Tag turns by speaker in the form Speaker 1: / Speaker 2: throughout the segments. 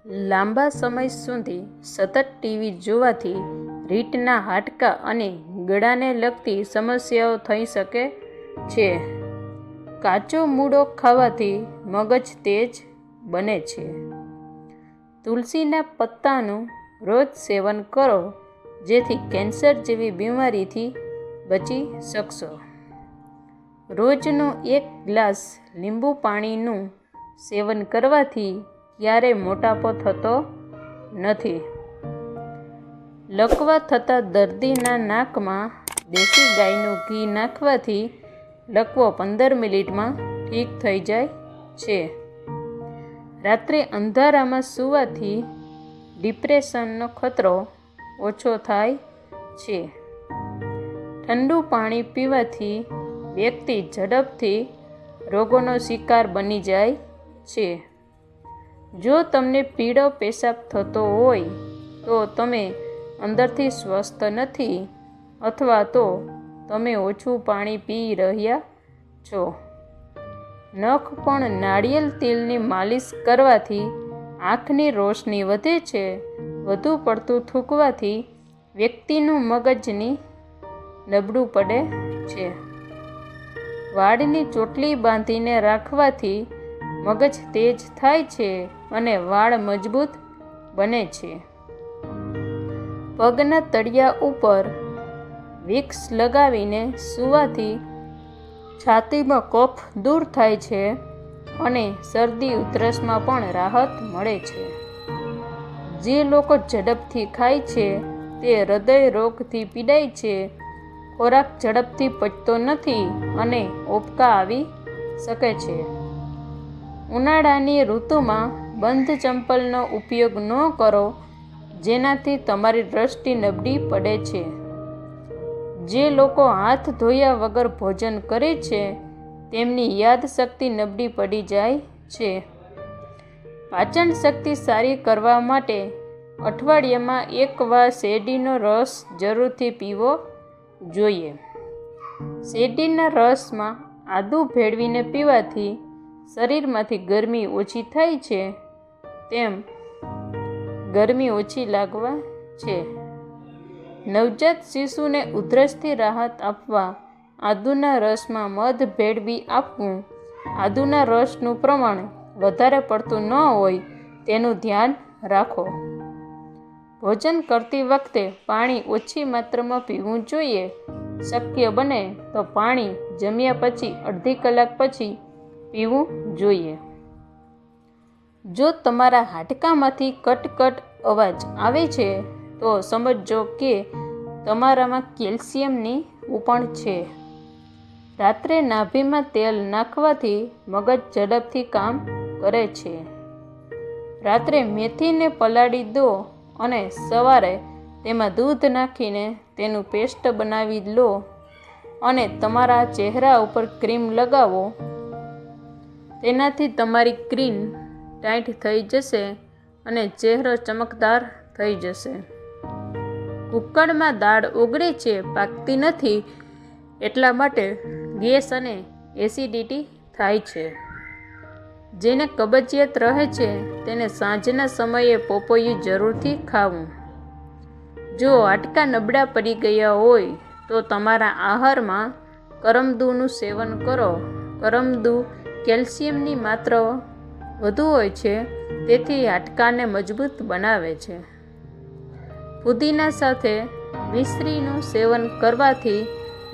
Speaker 1: લાંબા સમય સુધી સતત ટીવી જોવાથી રીઢના હાડકાં અને ગળાને લગતી સમસ્યાઓ થઈ શકે છે. કાચો મૂળો ખાવાથી મગજ તેજ બને છે. તુલસીના પત્તાનું રોજ સેવન કરો જેથી કેન્સર જેવી બીમારીથી બચી શકશો. રોજનો 1 ગ્લાસ લીંબુ પાણીનું સેવન કરવાથી ક્યારેય મોટાપો થતો નથી. લકવા થતા દર્દીના નાકમાં દેશી ગાયનું ઘી નાખવાથી લકવો 15 મિનિટમાં ઠીક થઈ જાય છે. રાત્રે અંધારામાં સૂવાથી ડિપ્રેશનનો ખતરો ઓછો થાય છે. ઠંડુ પાણી પીવાથી વ્યક્તિ ઝડપથી રોગોનો શિકાર બની જાય છે. જો તમને પીળો પેશાબ થતો હોય તો તમે અંદરથી સ્વસ્થ નથી અથવા તો તમે ઓછું પાણી પી રહ્યા છો. નખ પણ નાળિયેર તેલની માલિશ કરવાથી આંખની રોશની વધે છે. વધુ પડતું થૂંકવાથી વ્યક્તિનું મગજની નબળું પડે છે. વાળની ચોટલી બાંધીને રાખવાથી મગજ તેજ થાય છે અને વાળ મજબૂત બને છે. પગના તળિયા ઉપર વિક્સ લગાવીને સૂવાથી છાતીમાં કફ દૂર થાય છે અને શરદી ઉધરસમાં પણ રાહત મળે છે. જે લોકો ઝડપથી ખાય છે તે હૃદય રોગથી પીડાય છે. ખોરાક ઝડપથી પચતો નથી અને ઓબકા આવી શકે છે. ઉનાળાની ઋતુમાં બંધ ચંપલનો ઉપયોગ ન કરો જેનાથી તમારી દ્રષ્ટિ નબળી પડે છે. જે લોકો હાથ ધોયા વગર ભોજન કરે છે તેમની યાદશક્તિ નબળી પડી જાય છે. પાચન શક્તિ સારી કરવા માટે અઠવાડિયામાં 1 વાર શેરડીનો રસ જરૂરથી પીવો જોઈએ. શેરડીના રસમાં આદું ભેળવીને પીવાથી શરીરમાંથી ગરમી ઓછી થાય છે તેમ ગરમી ઓછી લાગવા છે. નવજાત શિશુને ઉધરસથી રાહત આપવા આદુના રસમાં મધ ભેળવી આપવું. આદુના રસનું પ્રમાણ વધારે પડતું ન હોય તેનું ધ્યાન રાખો. ભોજન કરતી વખતે પાણી ઓછી માત્રામાં પીવું જોઈએ. શક્ય બને તો પાણી જમ્યા પછી અડધી કલાક પછી પીવું જોઈએ. જો તમારા હાડકામાંથી કટ અવાજ આવે છે તો સમજો કે તમારામાં કેલ્શિયમની ઉણપ છે. રાત્રે નાભીમાં તેલ નાખવાથી મગજ ઝડપથી કામ કરે છે. રાત્રે મેથીને પલાળી દો અને સવારે તેમાં દૂધ નાખીને તેનું પેસ્ટ બનાવી લો અને તમારા ચહેરા ઉપર ક્રીમ લગાવો. તેનાથી તમારી સ્કિન ટાઇટ થઈ જશે અને ચહેરો ચમકદાર થઈ જશે. કુકરમાં દાળ ઓગળે છે, પાકતી નથી, એટલા માટે ગેસ અને એસિડિટી થાય છે. જેને કબજિયાત રહે છે તેને સાંજના સમયે પપૈયું જરૂરથી ખાવું. જો હાડકાં નબળા પડી ગયા હોય તો તમારા આહારમાં કરમદુનું સેવન કરો. કરમદુ કેલ્શિયમની માત્રા વધુ હોય છે તેથી હાડકાંને મજબૂત બનાવે છે. ફુદીના સાથે મિશ્રીનું સેવન કરવાથી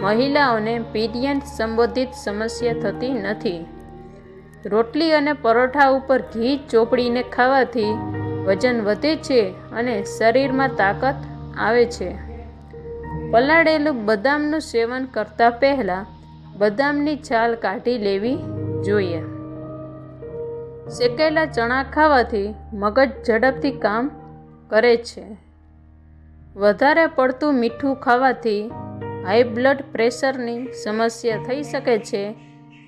Speaker 1: મહિલાઓને પીરિયડ સંબંધિત સમસ્યા થતી નથી. રોટલી અને પરોઠા ઉપર ઘી ચોપડીને ખાવાથી વજન વધે છે અને શરીરમાં તાકાત આવે છે. પલાળેલું બદામનું સેવન કરતા પહેલા બદામની છાલ કાઢી લેવી જોઈએ. શેકેલા ચણા ખાવાથી મગજ ઝડપથી કામ કરે છે. વધારે પડતું મીઠું ખાવાથી હાઈ બ્લડ પ્રેશરની સમસ્યા થઈ શકે છે.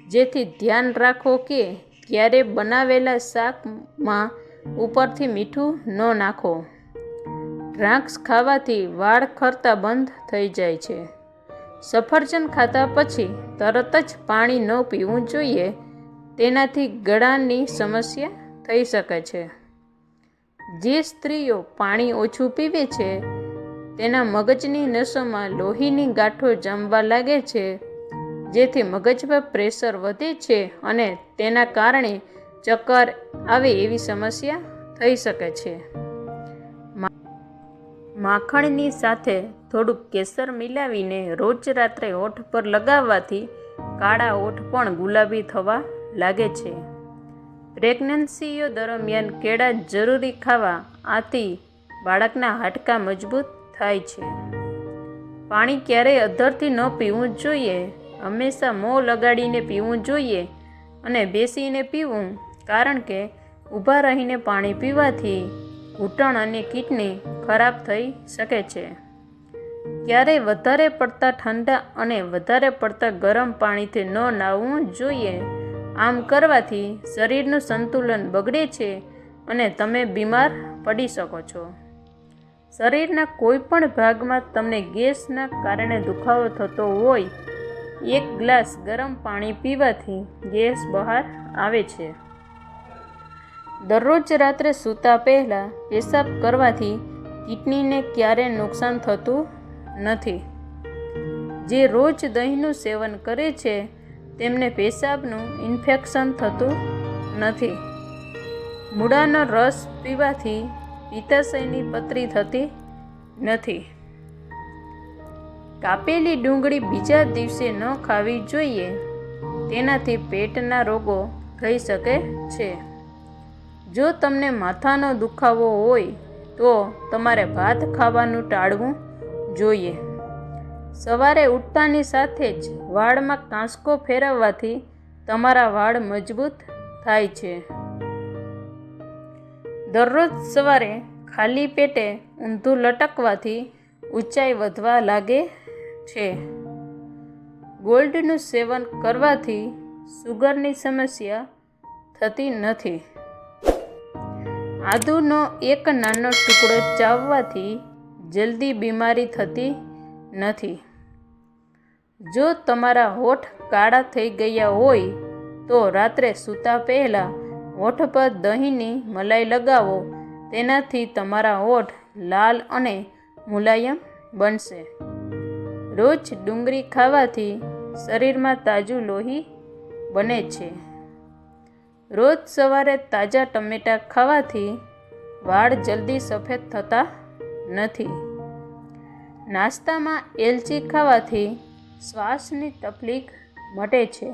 Speaker 1: જેથી ધ્યાન રાખો કે ક્યારેય બનાવેલા શાકમાં ઉપરથી મીઠું ન નાખો. દ્રાક્ષ ખાવાથી વાળ ખરતા બંધ થઈ જાય છે. સફરજન ખાધા પછી તરત જ પાણી ન પીવું જોઈએ. તેનાથી ગળાની સમસ્યા થઈ શકે છે. જે સ્ત્રીઓ પાણી ઓછું પીવે છે તેના મગજની નસોમાં લોહીની ગાંઠો જામવા લાગે છે, જેથી મગજ પર પ્રેશર વધે છે અને તેના કારણે ચક્કર આવે એવી સમસ્યા થઈ શકે છે. માખણની સાથે થોડુંક કેસર મિલાવીને રોજ રાત્રે હોઠ પર લગાવવાથી કાળા હોઠ પણ ગુલાબી થવા લાગે છે. પ્રેગ્નન્સીઓ દરમિયાન કેળા જરૂરી ખાવા, આથી બાળકના હાડકાં મજબૂત થાય છે. પાણી ક્યારેય અધ્ધરથી ન પીવું જોઈએ. હંમેશા મોં લગાડીને પીવું જોઈએ અને બેસીને પીવું, કારણ કે ઊભા રહીને પાણી પીવાથી ઘૂંટણ અને કિડની ખરાબ થઈ શકે છે. ક્યારેય વધારે પડતા ઠંડા અને વધારે પડતા ગરમ પાણીથી ન નહાવું જોઈએ. આમ કરવાથી શરીરનું સંતુલન બગડે છે અને તમે બીમાર પડી શકો છો. શરીરના કોઈ પણ ભાગમાં તમને ગેસના કારણે દુખાવો થતો હોય, 1 ગ્લાસ ગરમ પાણી પીવાથી ગેસ બહાર આવે છે. દરરોજ રાત્રે સૂતા પહેલાં પેશાબ કરવાથી કિડનીને ક્યારેય નુકસાન થતું નથી. જે રોજ દહીંનું સેવન કરે છે તેમને પેશાબનું ઇન્ફેક્શન થતું નથી. મૂળાનો રસ પીવાથી પિત્તાશયની પથરી થતી નથી. કાપેલી ડુંગળી બીજા દિવસે ન ખાવી જોઈએ, તેનાથી પેટના રોગો થઈ શકે છે. જો તમને માથાનો દુખાવો હોય તો તમારે ભાત ખાવાનું ટાળવું જોઈએ. સવારે ઉઠતાની સાથે જ વાળમાં કાંસકો ફેરવવાથી તમારા વાળ મજબૂત થાય છે. દરરોજ સવારે ખાલી પેટે ઊંધું લટકવાથી ઊંચાઈ વધવા લાગે છે. ગોળનું સેવન કરવાથી સુગરની સમસ્યા થતી નથી. આદુનો એક નાનો ટુકડો ચાવવાથી જલ્દી બીમારી થતી નથી. જો તમારા હોઠ કાળા થઈ ગયા હોય તો રાત્રે સૂતા પહેલાં હોઠ પર દહીંની મલાઈ લગાવો. તેનાથી તમારા હોઠ લાલ અને મુલાયમ બનશે. રોજ ડુંગળી ખાવાથી શરીરમાં તાજું લોહી બને છે. રોજ સવારે તાજા ટમેટાં ખાવાથી વાળ જલ્દી સફેદ થતા નથી. નાસ્તામાં એલચી ખાવાથી શ્વાસની તકલીફ મટે છે.